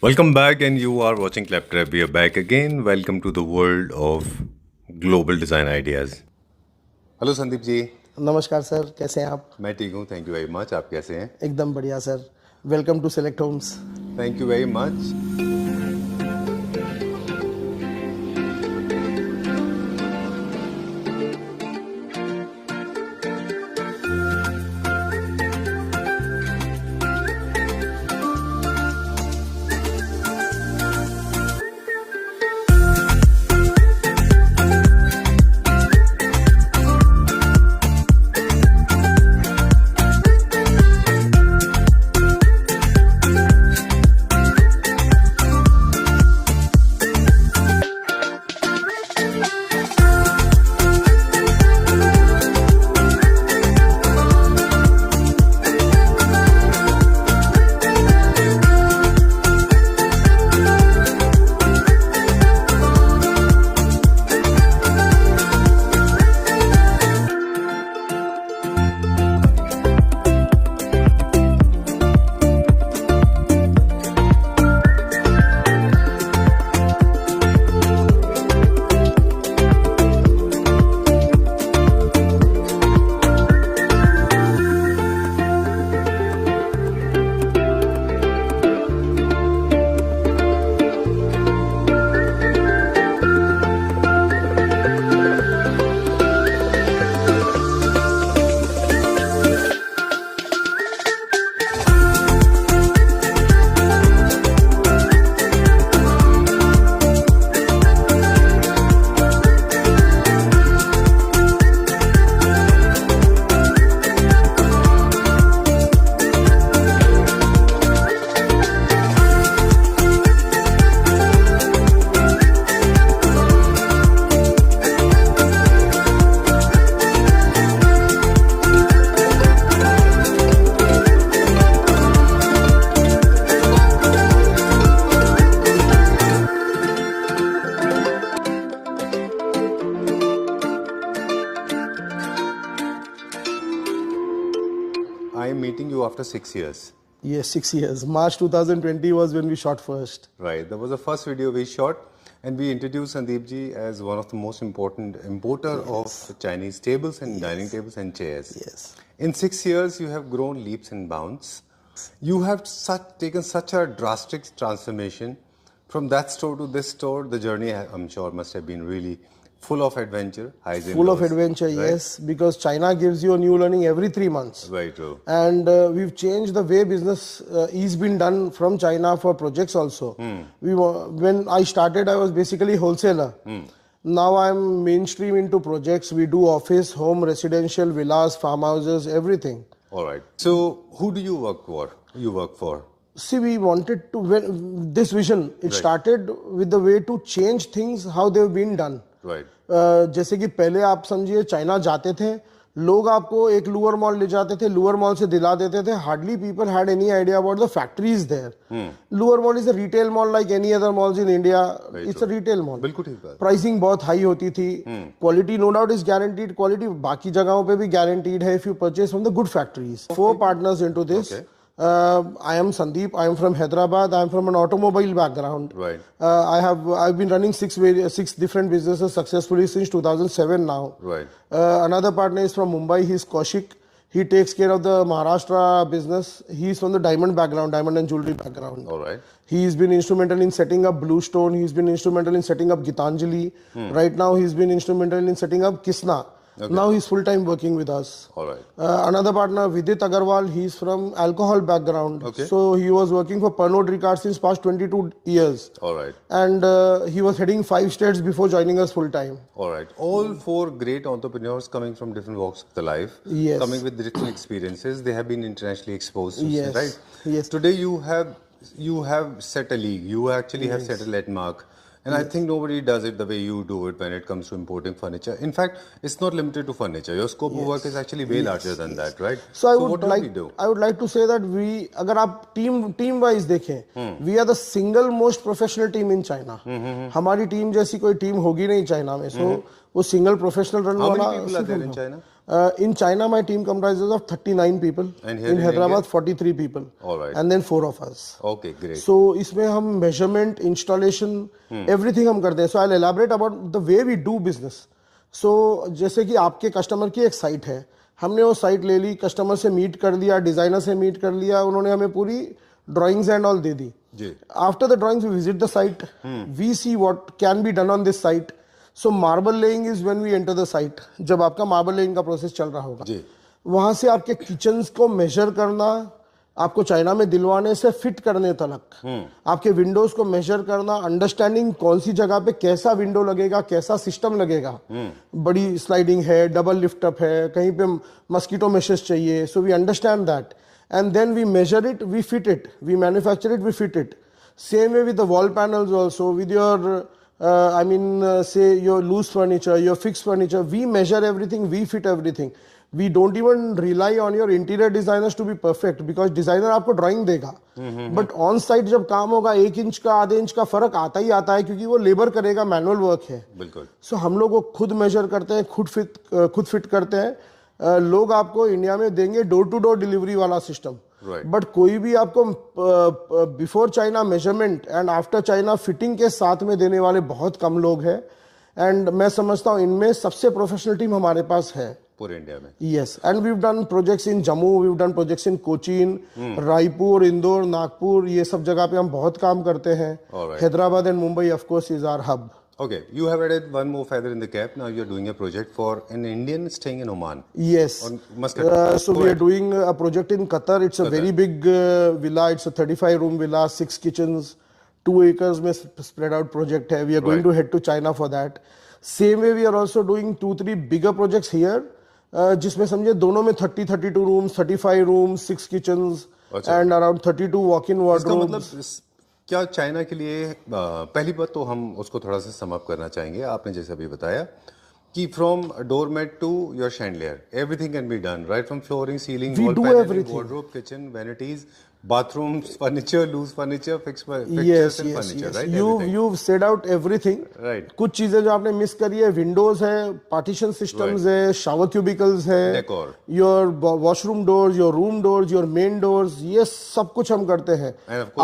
Welcome back, and you are watching Claptrap. We are back again. Welcome to the world of global design ideas. Hello Sandeep ji. नमस्कार sir, कैसे हैं आप? मैं ठीक हूँ, थैंक यू वेरी मच। आप कैसे हैं? एकदम बढ़िया sir. Welcome to Select Homes. Thank you very much. I am meeting you after 6 years. Yes, 6 years. March 2020 was when we shot first. Right. That was the first video we shot, and we introduced Sandeep ji as one of the most important importer of Chinese tables and dining tables and chairs. Yes. In 6 years, you have grown leaps and bounds. You have taken such a drastic transformation from that store to this store. The journey, I'm sure, must have been really full of adventure, highs and Full lows, of adventure, right? yes, because China gives you a new learning every 3 months. Very true. And we've changed the way business is been done from China for projects also. When I started, I was basically wholesaler. Now I'm mainstream into projects. We do office, home, residential, villas, farmhouses, everything. All right. So, who do you work for? See, we wanted to, when this vision, it started with the way to change things, how they've been done. Right. जैसे कि पहले आप समझिए China जाते थे, लोग आपको एक लूअर मॉल ले जाते थे, लूअर मॉल से दिला देते थे. Hardly people had any idea about the factories there. Lure mall is a retail mall like any other malls in India. It's a retail mall. बिल्कुल ठीक बात. प्राइसिंग बहुत हाई होती थी. Quality no doubt is guaranteed. Quality बाकी जगहों पे भी गारंटीड है if you purchase from the good factories. 4 partners into this. I am Sandeep. I am from Hyderabad. I am from an automobile background. Right. I've been running 6 different businesses successfully since 2007 now. Right. Another partner is from Mumbai. He's Kaushik. He takes care of the Maharashtra business. He's from the diamond background, diamond and jewelry background. All right. He's been instrumental in setting up Bluestone. He's been instrumental in setting up Gitanjali. Right now, he's been instrumental in setting up Kisna. Okay. Now he's full-time working with us. All right. Another partner, Vidit Agarwal, he's from alcohol background. Okay. So he was working for Pernod Ricard since past 22 years. All right. And he was heading 5 states before joining us full-time. All right. All 4 great entrepreneurs coming from different walks of the life. Yes. Coming with different experiences. They have been internationally exposed. Yes. Right? Yes. Today you have set a league. You actually have set a landmark. And I think nobody does it the way you do it when it comes to importing furniture. In fact, it's not limited to furniture. Your scope of work is actually way larger than that, right? So I what do we do? I would like to say that अगर आप team wise देखें, we are the single most professional team in China. हमारी team जैसी कोई team होगी नहीं China में. So वो single professional run How वाला. many people are there in China? In China, my team comprises of 39 people. And here in in Hyderabad, India? 43 people. All right. And then 4 of us. Okay, great. So इसमें हम measurement, installation, everything हम करते हैं. So I'll elaborate about the way we do business. So जैसे कि आपके customer की एक साइट है, हमने वो साइट ले ली, कस्टमर से मीट कर लिया, डिजाइनर से मीट कर लिया, उन्होंने हमें पूरी ड्राइंग्स एंड ऑल दे दी. जी. After the drawings, we visit the site. We see what can be done on this site. So marble laying is when we enter the site. जब आपका marble laying का प्रोसेस चल रहा होगा, जी. वहां से आपके किचन्स को मेजर करना, आपको चाइना में दिलवाने से फिट करने तक, आपके विंडोज को मेजर करना, अंडरस्टैंडिंग कौन सी जगह पे कैसा विंडो लगेगा, कैसा सिस्टम लगेगा, बड़ी स्लाइडिंग है, डबल लिफ्ट अप है, कहीं पे मस्कीटो मेशेस चाहिए. So we understand that and then we measure it, we fit it, we manufacture it, we fit it. Same way with the wall panels also, with your say your loose furniture, your fixed furniture, we measure everything, we fit everything. We don't even rely on your interior designers to be perfect, because designer आपको drawing देगा, but on site जब काम होगा 1 inch का, आधे inch का फर्क आता ही आता है, क्योंकि वो लेबर करेगा, मैनुअल वर्क है. बिल्कुल. So हम लोग वो खुद मेजर करते हैं, खुद फिट करते हैं. लोग आपको इंडिया में देंगे डोर टू डोर डिलीवरी वाला सिस्टम, बट कोई भी आपको before China measurement and after China fitting के साथ में देने वाले बहुत कम लोग हैं. एंड मैं समझता हूँ इनमें सबसे प्रोफेशनल टीम हमारे पास है पूरे इंडिया में. Yes, and we have done projects in Jammu, we have done projects in Cochin, Raipur, Indore, Nagpur, ये सब जगह पे हम बहुत काम करते हैं. Hyderabad and Mumbai of course is our hub. Okay, you have added one more feather in the cap. Now you're doing a project for an Indian staying in Oman. Yes. On Muscat. So we are doing a project in Qatar. It's a very big villa. It's a 35-room villa, 6 kitchens, 2 acres में spread out project है. We are going to head to China for that. Same way we are also doing 2-3 bigger projects here, जिसमें समझे दोनों में 32 rooms, 35 rooms, 6 kitchens and around 32 walk-in wardrobes. क्या China के लिए पहली बात तो हम उसको थोड़ा सा सम अप करना चाहेंगे. आपने जैसे अभी बताया कि from doormat to your chandelier everything can be done, right from flooring, ceiling, wall panelling, wardrobe, kitchen, vanities, bathrooms, furniture, loose furniture, fixed fixtures and furniture, right? You've said out everything. Right. कुछ चीजें जो आपने miss करी है, Windows है, partition systems है, shower cubicles है, decor, your washroom doors, your room doors, your main doors, ये सब कुछ हम करते हैं.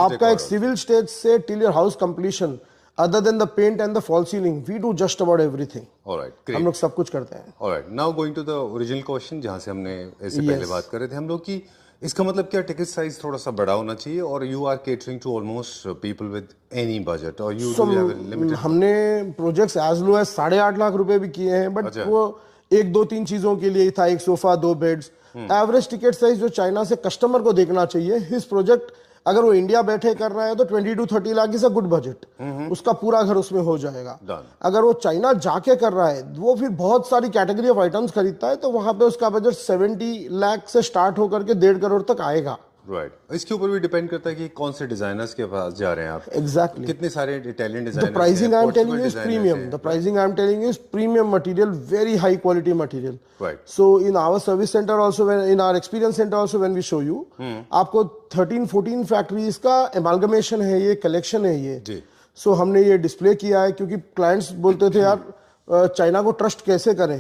आपका एक सिविल स्टेज से till your house completion, other than the paint and the fall ceiling, we do just about everything. All right, great. हम लोग सब कुछ करते हैं. All right, now going to the original question जहाँ से हमने इससे पहले बात कर रहे थे हम लोग की, इसका मतलब क्या टिकट साइज थोड़ा सा बड़ा होना चाहिए, और you are catering to almost people with any budget, और यू हैव लिमिटेड? हमने projects as low as 8.5 lakh रुपए भी किए हैं, बट वो 1, 2, 3 चीजों के लिए ही था, एक sofa, 2 beds. Average ticket size जो चाइना से कस्टमर को देखना चाहिए, हिज प्रोजेक्ट अगर वो इंडिया बैठे कर रहा है तो 20 to 30 lakh is a good budget, उसका पूरा घर उसमें हो जाएगा. अगर वो चाइना जाके कर रहा है, वो फिर बहुत सारी कैटेगरी ऑफ आइटम्स खरीदता है, तो वहां पे उसका बजट 70 लाख से स्टार्ट होकर के 1.5 करोड़ तक आएगा. राइट. इसके ऊपर भी डिपेंड करता है कि कौन से डिजाइनर्स के पास जा रहे हैं आप. एग्जैक्टली. कितने सारे Italian designers. The pricing I am telling you is premium. The pricing I am telling you is premium material, very high quality material. Right. So in our service centre also, in our experience centre also, when we show you, आपको 13-14 factories का एमालगमेशन है, ये collection है ये जी. सो हमने ये display किया है, क्योंकि क्लाइंट्स बोलते थे यार चाइना को ट्रस्ट कैसे करें,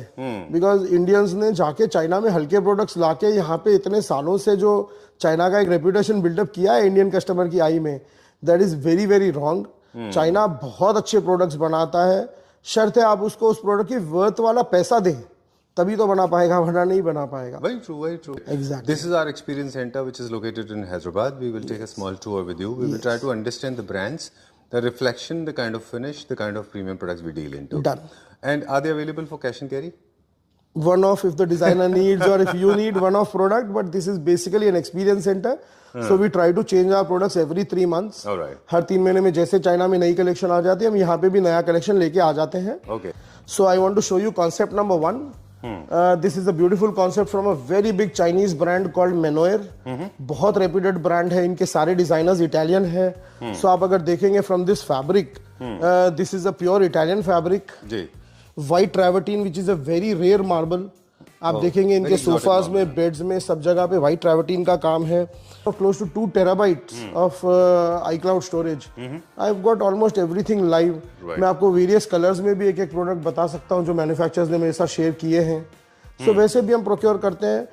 बिकॉज इंडियंस ने जाके चाइना में हल्के प्रोडक्ट्स लाके यहाँ पे इतने सालों से जो चाइना का एक रेपुटेशन बिल्डअप किया है इंडियन कस्टमर की आई में, that is very very wrong. China बहुत अच्छे प्रोडक्ट्स बनाता है, शर्त है आप उसको उस प्रोडक्ट की वर्थ वाला पैसा दें, तभी तो बना पाएगा, वरना नहीं बना पाएगा. Very true, very true. Exactly. This is our experience center, which is located in Hyderabad. We will take a small tour with you. We will try to understand the brands, the reflection, the kind of finish, the kind of premium products we deal into. Done. And are they available for cash and carry? One off if the designer needs, or if you need one off product, but this is basically an experience center. So we try to change our products every 3 months. All right. हर 3 महीने में जैसे China में नई collection आ जाती है, हम यहाँ पे भी नया कलेक्शन लेके आ जाते हैं. Okay. So I want to show you concept number 1. This is a beautiful concept from a very big Chinese brand called Menoir. बहुत reputed brand है, इनके सारे designers Italian है. So आप अगर देखेंगे from this fabric, this is a pure Italian fabric. Ji. White travertine, which is a very rare marble. आप देखेंगे इनके सोफाज में, बेड्स में, सब जगह पे व्हाइट ट्रैवर्टीन का काम है. Close to 2 terabytes of iCloud storage. I have got almost everything live. मैं आपको वेरियस कलर्स में भी एक एक प्रोडक्ट बता सकता हूँ जो मैन्युफैक्चरर्स ने मेरे साथ शेयर किए हैं. सो वैसे भी हम प्रोक्योर करते हैं